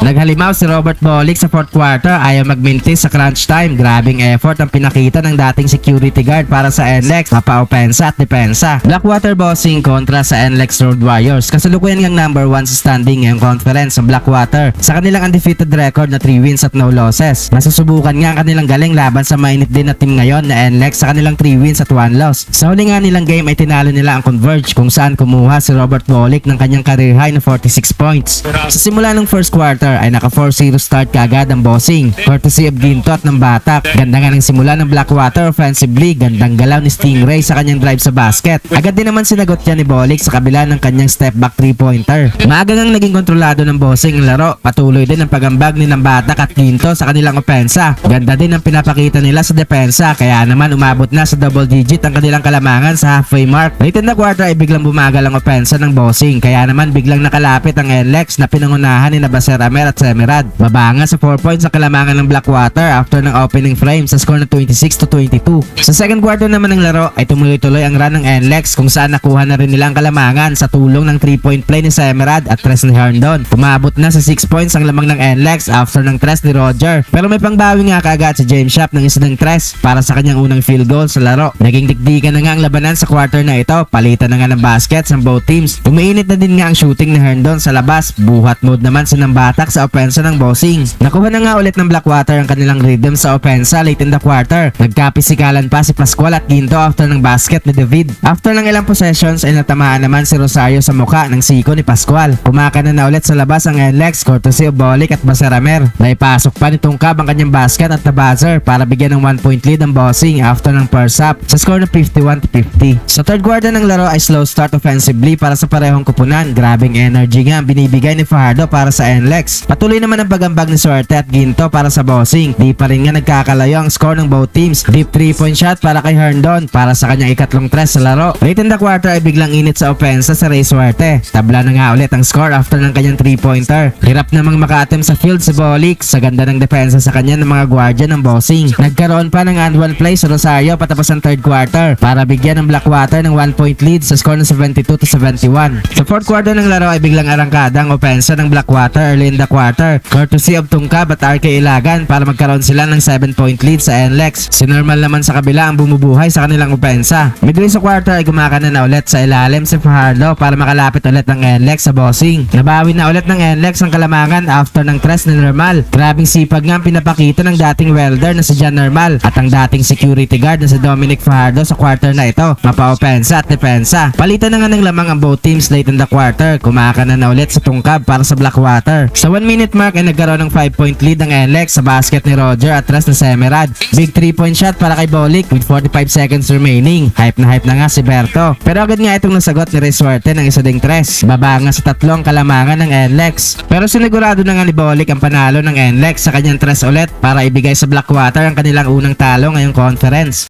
Naghalimaw si Robert Bolick sa 4th quarter, ayaw magmintis sa crunch time. Grabing effort ang pinakita ng dating security guard para sa NLEX, mapa-opensa at depensa. Blackwater bossing kontra sa NLEX Road Warriors. Kasalukuyan ngang number 1 sa standing ngayong conference ang Blackwater sa kanilang undefeated record na 3 wins at no losses. Masusubukan nga ang kanilang galing laban sa mainit din na team ngayon na NLEX sa kanilang 3 wins at 1 loss. Sa huli nga nilang game ay tinalo nila ang Converge kung saan kumuha si Robert Bolick ng kanyang career high na 46 points. Sa simula ng first quarter ay naka 4-0 start kaagad ang bossing, courtesy of Ginto at ng Batak. Ganda nga ng simula ng Blackwater offensively, gandang galaw ni Stingray sa kanyang drive sa basket. Agad din naman sinagot niya ni Bolick sa kabila ng kanyang step back 3-pointer. Maaga ngang naging kontrolado ng bossing ang laro, patuloy din ang pagambag ni ng Batak at Ginto sa kanilang opensa. Ganda din ang pinapakita nila sa depensa, kaya naman umabot na sa double digit ang kanilang kalamangan sa halfway mark. Late in the quarter ay biglang bumagal ang opensa ng bossing, kaya naman biglang nakalapit ang NLEX na pinangunahan ni Baser Amer at Semerad. Mabanga sa 4 points ang kalamangan ng Blackwater after ng opening frame sa score na 26-22. Sa second quarter naman ng laro ay tumuloy-tuloy ang run ng NLEX kung saan nakuha na rin nila ang kalamangan sa tulong ng 3-point play ni Semerad at 3 ni Herndon. Umabot na sa 6 points ang lamang ng NLEX after ng 3 ni Roger, pero may pangbawi nga kaagad si James Shop ng isa ng 3 para sa kanyang unang field goal sa laro. Naging dikdikan na nga ang labanan sa quarter na ito, palitan na nga ng baskets ng both teams. Umiinit na din nga ang shooting ni Herndon sa labas, buhat mode naman si ng Batak sa opensa ng bossing. Nakuha na nga ulit ng Blackwater ang kanilang rhythm sa opensa late in the quarter. Nagkapisikalan pa si Pascual at Ginto after ng basket ni David. After ng ilang possessions ay natamaan naman si Rosario sa muka ng siko ni Pascual. Kumakana na ulit sa labas ang NLEX courtesy of Bolick at Baseramer. Naipasok pa ni Tungkab ang kanyang basket at na buzzer para bigyan ng 1-point lead ang bossing after ng first half sa score na 51-50. Sa third quarter ng laro ay slow start offensively para sa parehong kupunan. Grabing energy nga ang binibigay ni Fajardo para sa NLEX. Patuloy naman ang pagambag ni Suerte at Ginto para sa bossing. Di pa rin nga nagkakalayo ang score ng both teams. Deep 3-point shot para kay Herndon para sa kanyang ikatlong 3 sa laro. Late in the quarter ay biglang init sa opensa sa Ray Suerte. Tabla na nga ulit ang score after ng kanyang 3-pointer. Hirap namang maka-attempt sa field si Bolick sa ganda ng depensa sa kanya ng mga guardian ng bossing. Nagkaroon pa ng and one play sa Rosario patapos ang third quarter para bigyan ng Blackwater ng 1-point lead sa score na 72-71. Sa fourth quarter ng laro ay biglang arangkada ang opensa ng Blackwater early in the quarter, courtesy of Tungkab at RK Ilagan para magkaroon sila ng 7-point lead sa NLEX. Si Normal naman sa kabila ang bumubuhay sa kanilang opensa. Midway sa quarter ay gumakana na ulit sa ilalim si Fajardo para makalapit ulit ng NLEX sa bossing. Nabawi na ulit ng NLEX ang kalamangan after ng 3 ni Normal. Grabing sipag nga ang pinapakita ng dating welder na si John Normal at ang dating security guard na si Dominic Fajardo sa quarter na ito. Mapa-opensa at depensa. Palitan na nga ng lamang ang both teams late in the quarter. Kumakana na ulit sa Tungkab para sa Blackwater. Sa 1-minute mark ay nagkaroon ng 5-point lead ng NLEX sa basket ni Roger at 3 na Semerad. Big 3-point shot para kay Bolick with 45 seconds remaining. Hype na nga si Berto. Pero agad nga itong nasagot ni Ray Suerte ng isa ding 3. Baba nga sa 3 kalamangan ng NLEX. Pero sinigurado na nga ni Bolick ang panalo ng NLEX sa kanyang 3 ulit para ibigay sa Blackwater ang kanilang unang talo ngayong conference.